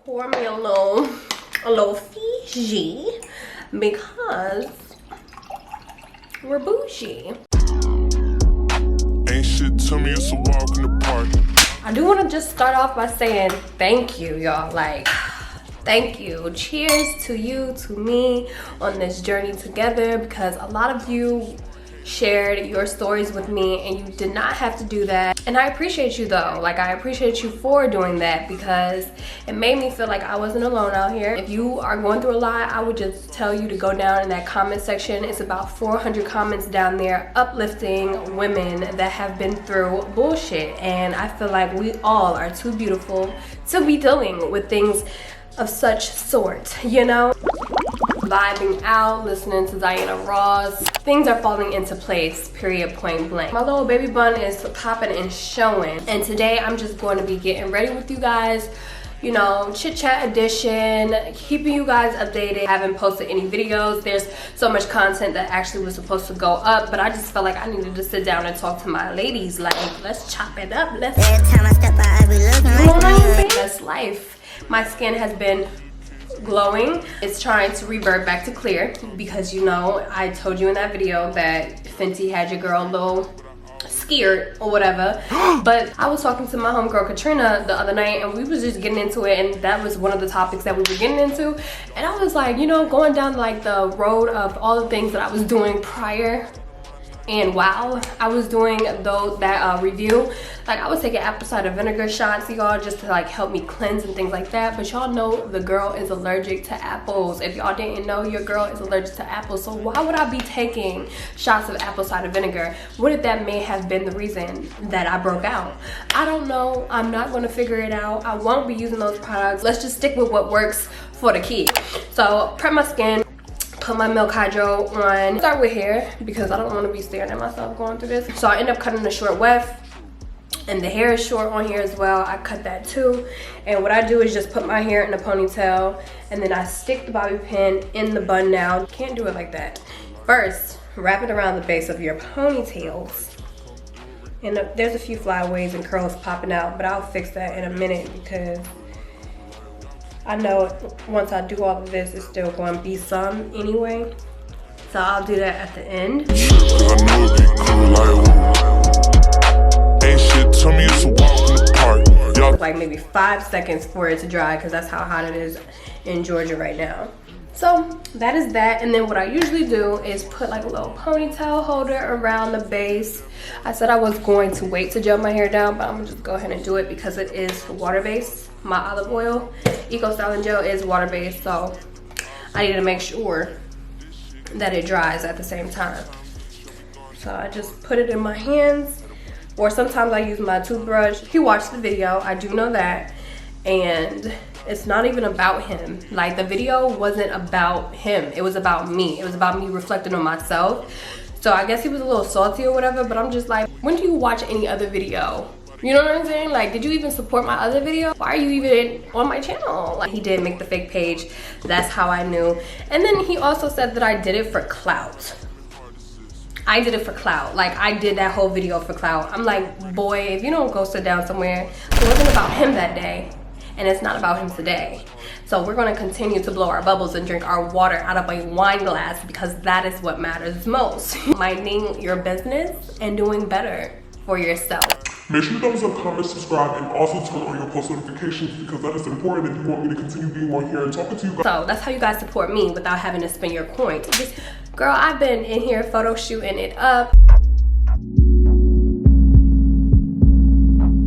pour me a little Fiji because we're bougie. Ain't shit to me, it's a walk in the park. I do want to just start off by saying thank you, y'all. Like, thank you. Cheers to you, to me on this journey together, because a lot of you shared your stories with me and you did not have to do that, and I appreciate you though. Like, I appreciate you for doing that because it made me feel like I wasn't alone out here. If you are going through a lot, I would just tell you to go down in that comment section. It's about 400 comments down there uplifting women that have been through bullshit, and I feel like we all are too beautiful to be dealing with things of such sort, you know? Vibing out, listening to Diana Ross. Things are falling into place, period, point blank. My little baby bun is popping and showing. And today I'm just going to be getting ready with you guys. You know, chit chat edition, keeping you guys updated. I haven't posted any videos. There's so much content that actually was supposed to go up, but I just felt like I needed to sit down and talk to my ladies. Like, let's chop it up. Let's. Every time I step out, I be looking like that's life. My skin has been glowing. It's trying to revert back to clear because, you know, I told you in that video that Fenty had your girl a little scared or whatever. But I was talking to my homegirl Katrina the other night and we was just getting into it, and that was one of the topics that we were getting into. And I was like, you know, going down like the road of all the things that I was doing prior. And while I was doing that review, like, I was taking apple cider vinegar shots, y'all, just to like help me cleanse and things like that. But y'all know the girl is allergic to apples. If y'all didn't know, your girl is allergic to apples. So why would I be taking shots of apple cider vinegar? What if that may have been the reason that I broke out? I don't know. I'm not going to figure it out. I won't be using those products. Let's just stick with what works for the kid. So prep my skin. Put my milk hydro on. Start with hair because I don't want to be staring at myself going through this. So I end up cutting the short weft, and the hair is short on here as well. I cut that too. And what I do is just put my hair in a ponytail, and then I stick the bobby pin in the bun now. Can't do it like that. First, wrap it around the base of your ponytails. And there's a few flyaways and curls popping out, but I'll fix that in a minute because I know once I do all of this, it's still going to be some anyway. So I'll do that at the end. Like maybe 5 seconds for it to dry because that's how hot it is in Georgia right now. So that is that. And then what I usually do is put like a little ponytail holder around the base. I said I was going to wait to gel my hair down, but I'm gonna just go ahead and do it because it is water-based. My olive oil Eco Styling Gel is water-based, so I need to make sure that it dries at the same time. So I just put it in my hands, or sometimes I use my toothbrush. He watched the video, I do know that, and it's not even about him. Like, the video wasn't about him, it was about me. It was about me reflecting on myself. So I guess he was a little salty or whatever, but I'm just like, when do you watch any other video? You know what I'm saying? Like, did you even support my other video? Why are you even on my channel? Like, he did make the fake page. That's how I knew. And then he also said that I did it for clout. I did it for clout. Like, I did that whole video for clout. I'm like, boy, if you don't go sit down somewhere, it wasn't about him that day. And it's not about him today. So we're gonna continue to blow our bubbles and drink our water out of a wine glass because that is what matters most. Minding your business and doing better for yourself. Make sure you thumbs up, comment, subscribe, and also turn on your post notifications because that is important if you want me to continue being on here and talking to you guys. So that's how you guys support me without having to spend your coins. Girl, I've been in here photo shooting it up.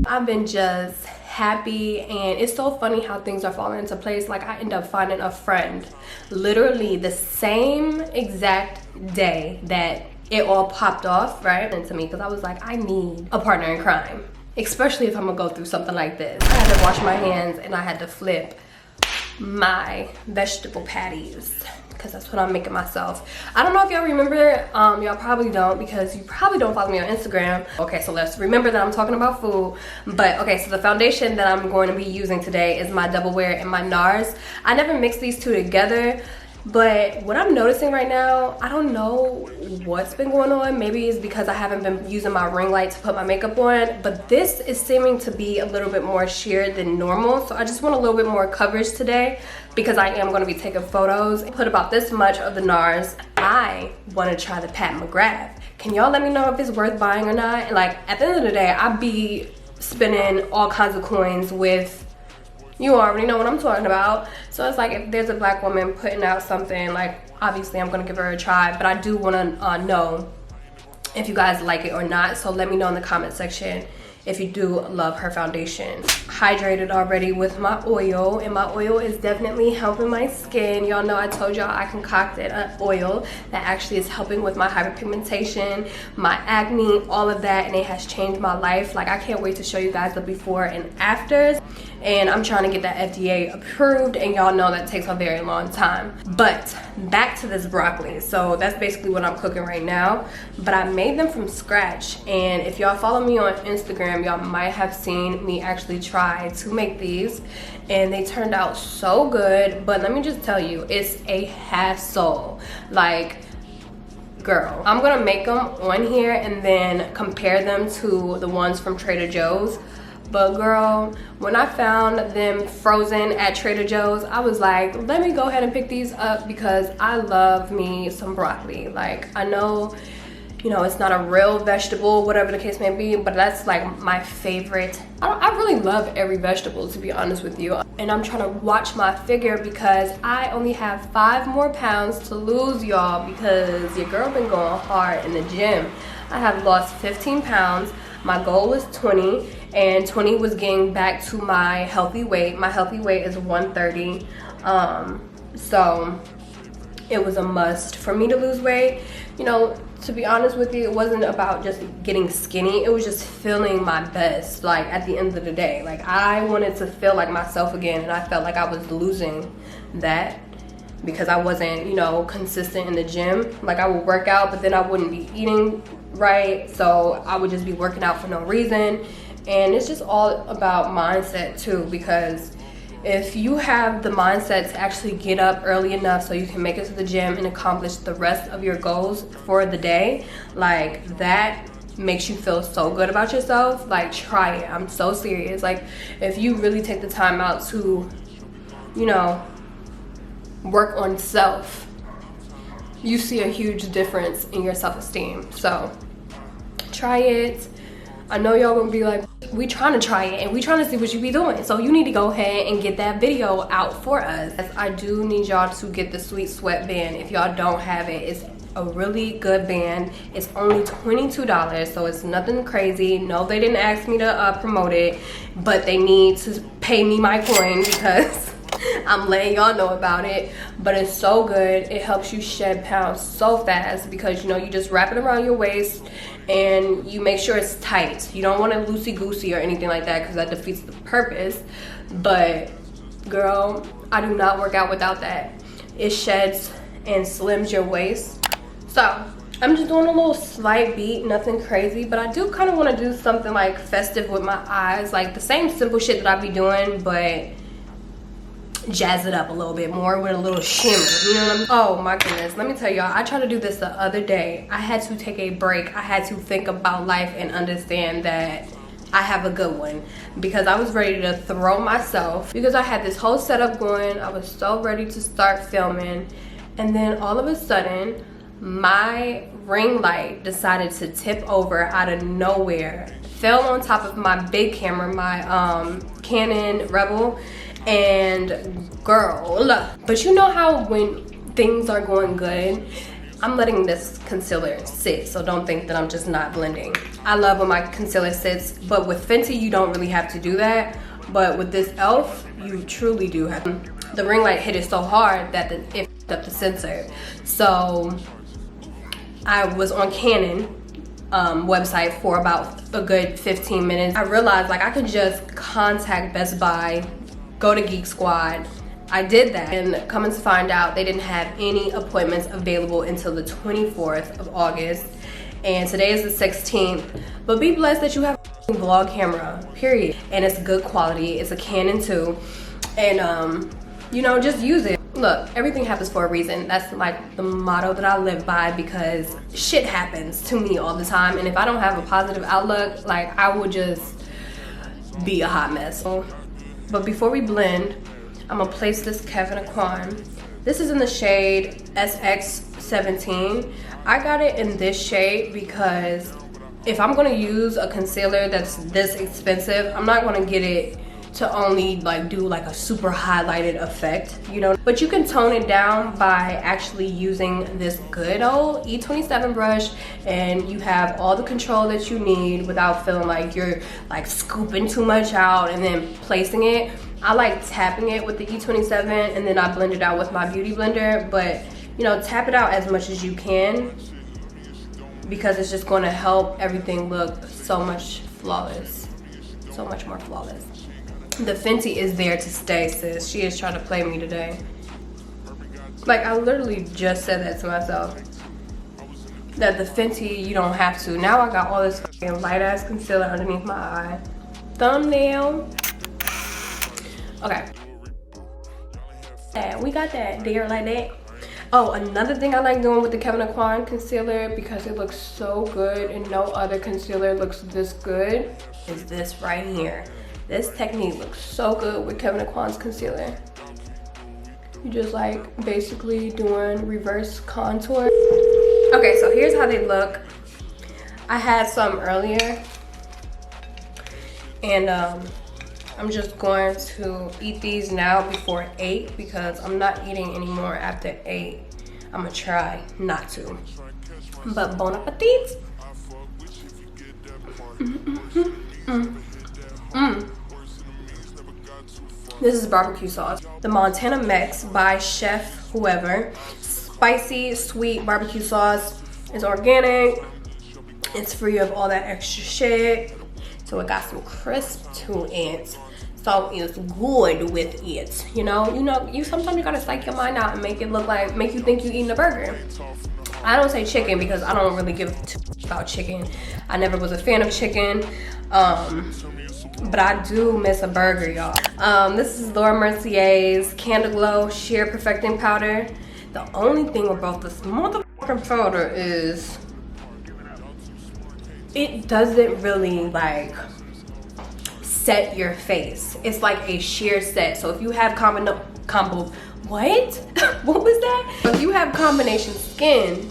I've been just happy, and it's so funny how things are falling into place. Like, I end up finding a friend literally the same exact day that it all popped off, right? Into me, because I was like, I need a partner in crime, especially if I'm gonna go through something like this. I had to wash my hands and I had to flip my vegetable patties because that's what I'm making myself. I don't know if y'all remember, y'all probably don't because you probably don't follow me on Instagram. Okay, so let's remember that I'm talking about food. But okay, so the foundation that I'm going to be using today is my Double Wear and my Nars. I never mix these two together. But what I'm noticing right now, I don't know what's been going on. Maybe it's because I haven't been using my ring light to put my makeup on, but this is seeming to be a little bit more sheer than normal. So I just want a little bit more coverage today because I am going to be taking photos. I put about this much of the Nars. I want to try the Pat McGrath. Can y'all let me know if it's worth buying or not? Like, at the end of the day, I be spending all kinds of coins with, you already know what I'm talking about. So it's like, if there's a black woman putting out something, like, obviously I'm gonna give her a try, but I do wanna know if you guys like it or not. So let me know in the comment section if you do love her foundation. Hydrated already with my oil, and my oil is definitely helping my skin. Y'all know I told y'all I concocted an oil that actually is helping with my hyperpigmentation, my acne, all of that, and it has changed my life. Like, I can't wait to show you guys the before and afters, and I'm trying to get that FDA approved, and y'all know that takes a very long time. But back to this broccoli. So that's basically what I'm cooking right now, but I made them from scratch, and if y'all follow me on Instagram, y'all might have seen me actually try to make these, and they turned out so good. But let me just tell you, it's a hassle. Like, girl, I'm gonna make them on here and then compare them to the ones from Trader Joe's. But girl, when I found them frozen at Trader Joe's, I was like, let me go ahead and pick these up because I love me some broccoli. Like, I know, you know, it's not a real vegetable, whatever the case may be, but that's like my favorite. I really love every vegetable, to be honest with you. And I'm trying to watch my figure because I only have 5 more pounds to lose, y'all, because your girl been going hard in the gym. I have lost 15 pounds. My goal was 20, and 20 was getting back to my healthy weight. My healthy weight is 130. So it was a must for me to lose weight. You know, to be honest with you, it wasn't about just getting skinny. It was just feeling my best, like, at the end of the day. Like, I wanted to feel like myself again, and I felt like I was losing that because I wasn't, you know, consistent in the gym. Like, I would work out, but then I wouldn't be eating right, so I would just be working out for no reason. And it's just all about mindset too, because if you have the mindset to actually get up early enough so you can make it to the gym and accomplish the rest of your goals for the day, like, that makes you feel so good about yourself. Like, try it. I'm so serious. Like, if you really take the time out to, you know, work on self, you see a huge difference in your self-esteem. So try it. I know y'all gonna be like, we trying to try it and we trying to see what you be doing. So you need to go ahead and get that video out for us. I do need y'all to get the Sweet Sweat band. If y'all don't have it, it's a really good band. It's only $22, so it's nothing crazy. No, they didn't ask me to promote it, but they need to pay me my coin because I'm letting y'all know about it. But it's so good. It helps you shed pounds so fast because, you know, you just wrap it around your waist and you make sure it's tight. You don't want it loosey-goosey or anything like that because that defeats the purpose. But girl, I do not work out without that. It sheds and slims your waist. So I'm just doing a little slight beat, nothing crazy, but I do kind of want to do something like festive with my eyes, like the same simple shit that I be doing, but jazz it up a little bit more with a little shimmer, you know what I mean? Oh my goodness, let me tell y'all, I tried to do this the other day. I had to take a break. I had to think about life and understand that I have a good one, because I was ready to throw myself because I had this whole setup going. I was so ready to start filming, and then all of a sudden my ring light decided to tip over out of nowhere, fell on top of my big camera, my Canon Rebel. And girl, but you know how when things are going good, I'm letting this concealer sit, so don't think that I'm just not blending. I love when my concealer sits, but with Fenty you don't really have to do that, but with this e.l.f. you truly do have to. The ring light hit it so hard that it f***ed up the sensor. So I was on Canon website for about a good 15 minutes. I realized, like, I could just contact Best Buy, go to Geek Squad. I did that, and coming to find out, they didn't have any appointments available until the 24th of August, and today is the 16th. But be blessed that you have a vlog camera, period, and it's good quality. It's a Canon too, and you know, just use it. look, everything happens for a reason. That's like the motto that I live by, because shit happens to me all the time, and if I don't have a positive outlook, like, I will just be a hot mess. But before we blend, I'm gonna place this Kevyn Aucoin. This is in the shade SX17. I got it in this shade because if I'm gonna use a concealer that's this expensive, I'm not gonna get it to only like do like a super highlighted effect, you know. But you can tone it down by actually using this good old E27 brush, and you have all the control that you need without feeling like you're like scooping too much out and then placing it. I like tapping it with the E27 and then I blend it out with my beauty blender, but you know, tap it out as much as you can because it's just going to help everything look so much flawless, so much more flawless. The Fenty is there to stay, sis. She is trying to play me today. Like, I literally just said that to myself. That the Fenty, you don't have to. Now I got all this fucking light ass concealer underneath my eye. Thumbnail. Okay. Yeah, we got that there like that. Oh, another thing I like doing with the Kevyn Aucoin concealer, because it looks so good and no other concealer looks this good, is this right here. This technique looks so good with Kevyn Aucoin's concealer. You just like basically doing reverse contour. Okay, so here's how they look. I had some earlier, and I'm just going to eat these now before 8 because I'm not eating anymore after 8. I'm gonna try not to. But bon appetit. This is barbecue sauce. The Montana Mix by Chef Whoever. Spicy, sweet barbecue sauce. It's organic. It's free of all that extra shit. So it got some crisp to it. So it's good with it. You know, you sometimes you gotta psych your mind out and make it look like, make you think you're eating a burger. I don't say chicken because I don't really give a shit about chicken. I never was a fan of chicken. But I do miss a burger, y'all. This is Laura Mercier's Candle Glow Sheer Perfecting Powder. The only thing about this motherfucking powder is it doesn't really like set your face. It's like a sheer set. So if you have what? What was that? If you have combination skin,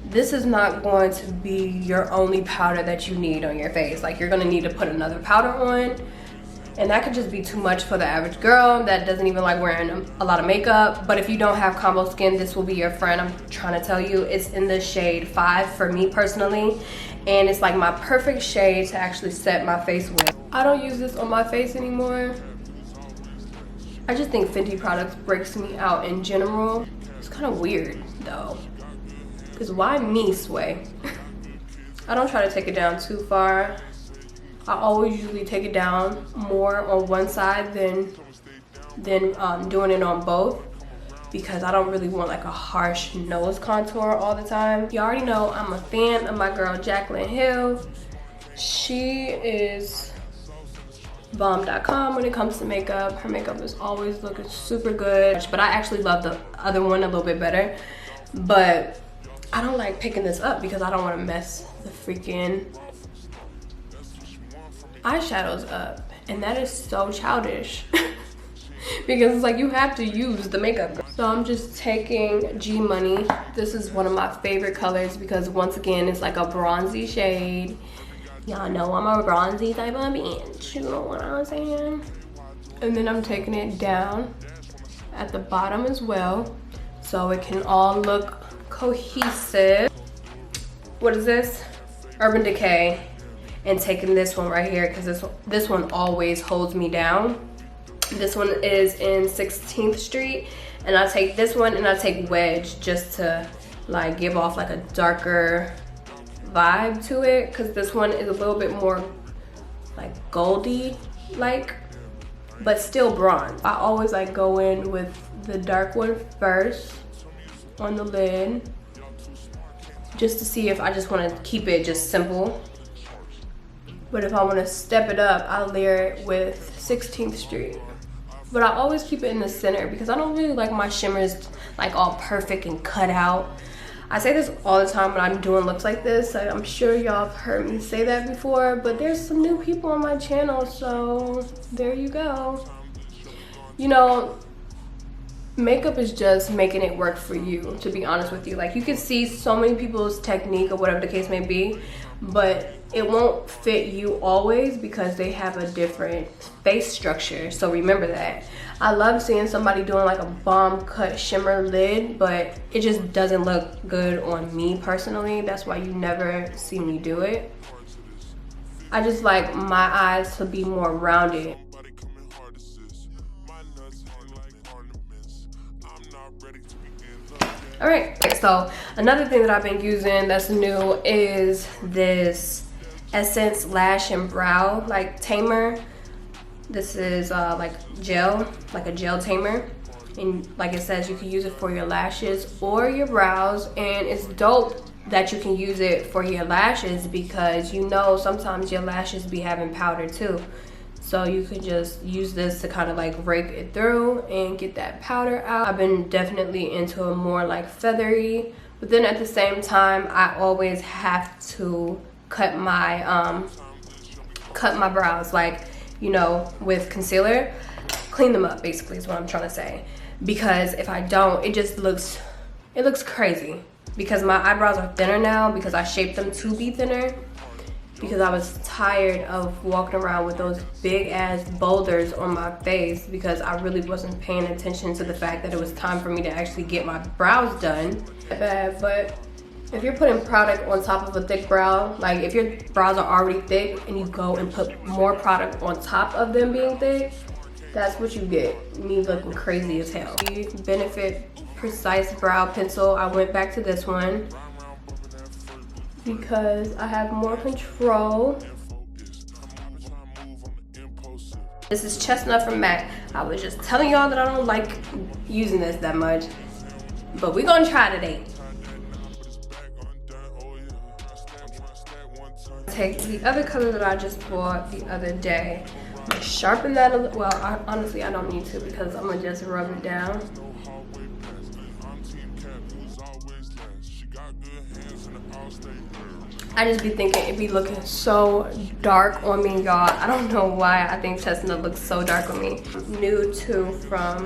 this is not going to be your only powder that you need on your face. Like, you're gonna need to put another powder on, and that could just be too much for the average girl that doesn't even like wearing a lot of makeup. But if you don't have combo skin, this will be your friend. I'm trying to tell you, it's in the shade 5 for me personally, and it's like my perfect shade to actually set my face with. I don't use this on my face anymore. I just think Fenty products breaks me out in general. It's kind of weird though. Because why me, Sway? I don't try to take it down too far. I always usually take it down more on one side than doing it on both, because I don't really want like a harsh nose contour all the time. You already know I'm a fan of my girl Jac.Hill. She is bomb.com when it comes to makeup. Her makeup is always looking super good, but I actually love the other one a little bit better. But I don't like picking this up because I don't want to mess the freaking eyeshadows up, and that is so childish. Because it's like you have to use the makeup. So I'm just taking G Money. This is one of my favorite colors because once again it's like a bronzy shade. Y'all know I'm a bronzy type of bitch, you know what I'm saying? And then I'm taking it down at the bottom as well, so it can all look cohesive. What is this? Urban Decay. And taking this one right here because this one always holds me down. This one is in 16th Street, and I take this one and I take Wedge just to like give off like a darker vibe to it, because this one is a little bit more like goldy like, but still bronze. I always like go in with the dark one first on the lid just to see if I just want to keep it just simple. But if I want to step it up, I'll layer it with 16th Street. but I always keep it in the center because I don't really like my shimmers like all perfect and cut out. I say this all the time when I'm doing looks like this. I'm sure y'all have heard me say that before, but there's some new people on my channel, so there you go. You know, makeup is just making it work for you, to be honest with you. Like, you can see so many people's technique or whatever the case may be, but it won't fit you always because they have a different face structure. So remember that. I love seeing somebody doing like a bomb cut shimmer lid, but it just doesn't look good on me personally. That's why you never see me do it. I just like my eyes to be more rounded. All right, so another thing that I've been using that's new is this Essence Lash and Brow like tamer. This is like gel, like a gel tamer, and like it says, you can use it for your lashes or your brows. And it's dope that you can use it for your lashes because you know sometimes your lashes be having powder too. So you can just use this to kind of like rake it through and get that powder out. I've been definitely into a more like feathery, but then at the same time, I always have to cut my brows, like, you know, with concealer, clean them up basically is what I'm trying to say. Because if I don't, it looks crazy. Because my eyebrows are thinner now because I shaped them to be thinner. Because I was tired of walking around with those big ass boulders on my face because I really wasn't paying attention to the fact that it was time for me to actually get my brows done. Bad, but if you're putting product on top of a thick brow, like if your brows are already thick and you go and put more product on top of them being thick, that's what you get. Me looking crazy as hell. Benefit Precise Brow Pencil. I went back to this one because I have more control. This is Chestnut from MAC. I was just telling y'all that I don't like using this that much, but we're gonna try today. Take the other color that I just bought the other day. I'm gonna sharpen that a little. Well, honestly, I don't need to because I'm gonna just rub it down. I just be thinking it'd be looking so dark on me, y'all. I don't know why I think Chestnut looks so dark on me. Nude 2 from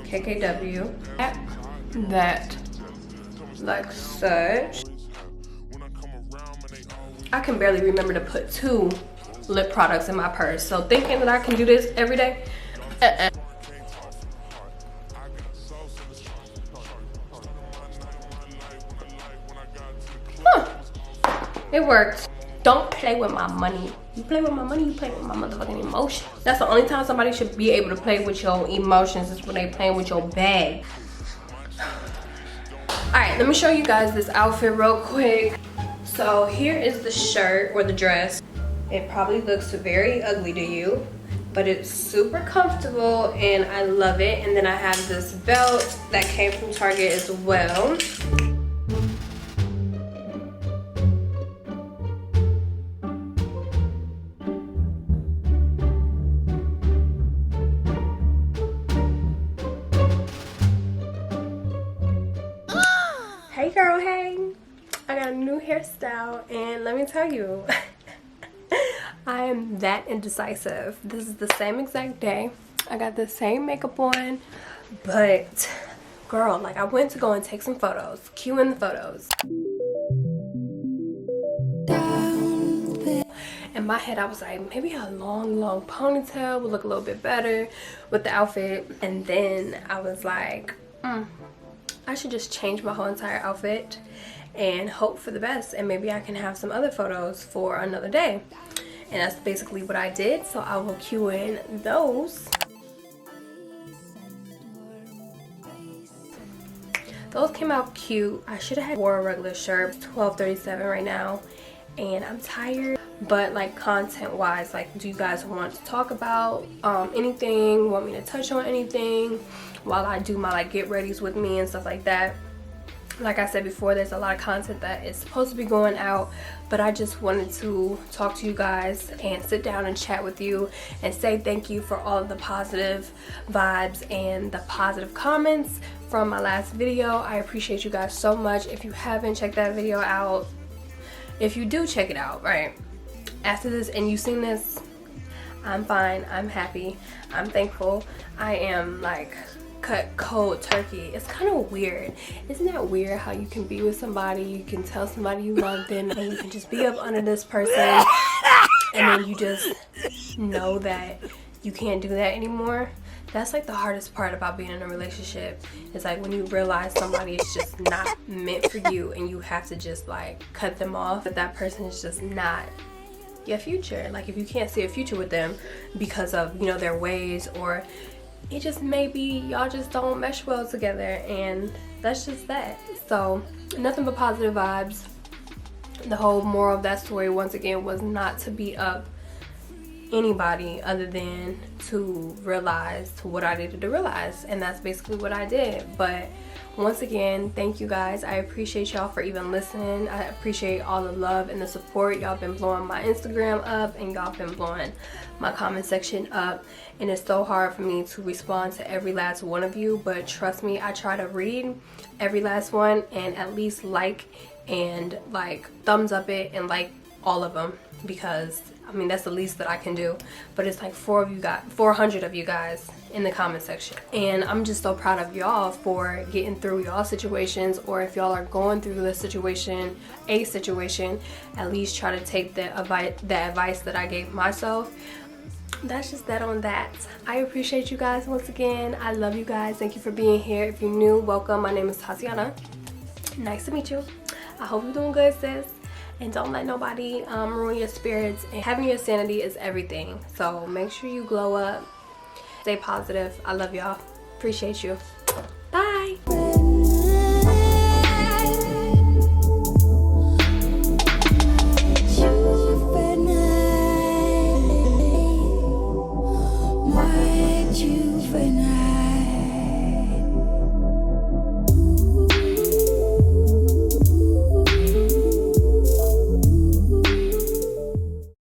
KKW. That like such. I can barely remember to put 2 lip products in my purse. So thinking that I can do this every day, It worked. Don't play with my money. You play with my money, you play with my motherfucking emotions. That's the only time somebody should be able to play with your emotions is when they playing with your bag. Alright, let me show you guys this outfit real quick. So here is the shirt or the dress. It probably looks very ugly to you, but it's super comfortable and I love it. And then I have this belt that came from Target as well. Hey girl, hey. I got a new hairstyle and let me tell you, I am that indecisive. This is the same exact day. I got the same makeup on, but girl, like I went to go and take some photos, cue in the photos. In my head, I was like, maybe a long ponytail would look a little bit better with the outfit. And then I was like, I should just change my whole entire outfit and hope for the best, and maybe I can have some other photos for another day. And that's basically what I did, so I will cue in those. Those came out cute. I should have had wore a regular shirt. $12.37 right now, and I'm tired. But like content wise, like do you guys want to talk about anything, want me to touch on anything while I do my like get readies with me and stuff like that? like I said before, there's a lot of content that is supposed to be going out, but I just wanted to talk to you guys and sit down and chat with you and say thank you for all of the positive vibes and the positive comments from my last video. I appreciate you guys so much. If you haven't checked that video out, if you do check it out, right, after this and you've seen this, I'm fine, I'm happy, I'm thankful. I am like cut cold turkey. It's kind of weird. Isn't that weird how you can be with somebody, you can tell somebody you love them, and you can just be up under this person, and then you just know that you can't do that anymore? That's like the hardest part about being in a relationship. It's like when you realize somebody is just not meant for you and you have to just like cut them off, that person is just not your future. Like if you can't see a future with them because of, you know, their ways, or it just maybe y'all just don't mesh well together, and that's just that. So nothing but positive vibes. The whole moral of that story, once again, was not to beat up anybody other than to realize what I needed to realize, and that's basically what I did. But once again, thank you guys. I appreciate y'all for even listening. I appreciate all the love and the support. Y'all been blowing my Instagram up, and y'all been blowing my comment section up, and it's so hard for me to respond to every last one of you, but trust me, I try to read every last one and at least like and like thumbs up it and like all of them, because I mean that's the least that I can do. But it's like 400 of you guys in the comment section, and I'm just so proud of y'all for getting through y'all situations, or if y'all are going through a situation, at least try to take the advice that I gave myself. That's just that on that. I appreciate you guys once again. I love you guys. Thank you for being here. If you're new, welcome. My name is Tatiana. Nice to meet you. I hope you're doing good, sis. And don't let nobody ruin your spirits. And having your sanity is everything. So make sure you glow up. Stay positive. I love y'all. Appreciate you. Bye.